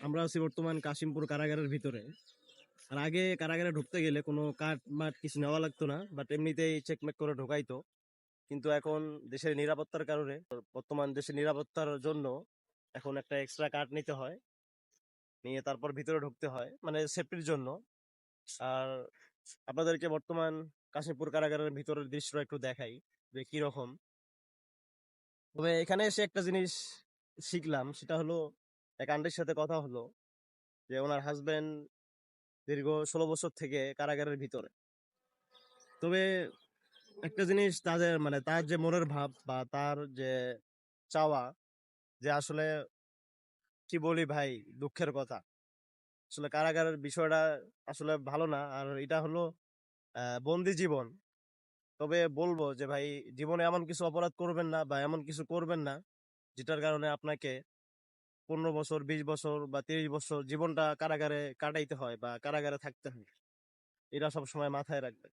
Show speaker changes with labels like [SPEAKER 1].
[SPEAKER 1] আমরা আছি বর্তমান কাশিমপুর কারাগারের ভিতরে। আর আগে কারাগারে ঢুকতে গেলে কোনো কার্ড মার্ট কিছু নেওয়া লাগতো না, বাট এমনিতেই চেকমেক করে ঢোকাইতো। কিন্তু এখন দেশের নিরাপত্তার কারণে, বর্তমান দেশের নিরাপত্তার জন্য এখন একটা এক্সট্রা কার্ড নিতে হয়, নিয়ে তারপর ভিতরে ঢুকতে হয়, মানে সেফটির জন্য। আর আপনাদেরকে বর্তমান কাশিমপুর কারাগারের ভিতরের দৃশ্য একটু দেখাই যে কি রকম। তবে এখানে এসে একটা জিনিস শিখলাম, সেটা হলো এক আন্টির সাথে কথা হলো যে ওনার হাজবেন্ড দীর্ঘ 16 বছর থেকে কারাগারের ভিতরে। তবে একটা জিনিস তাদের মানে তার যে মনের ভাব বা তার যে চাওয়া, যে আসলে কি বলি ভাই, দুঃখের কথা। আসলে কারাগারের বিষয়টা আসলে ভালো না, আর এটা হলো বন্দি জীবন। তবে বলবো যে ভাই, জীবনে এমন কিছু অপরাধ করবেন না বা এমন কিছু করবেন না যেটার কারণে আপনাকে 15 বছর, 20 বছর বা 30 বছর জীবনটা কারাগারে কাটাইতে হয় বা কারাগারে থাকতে হয়। এটা সবসময় মাথায় রাখবেন।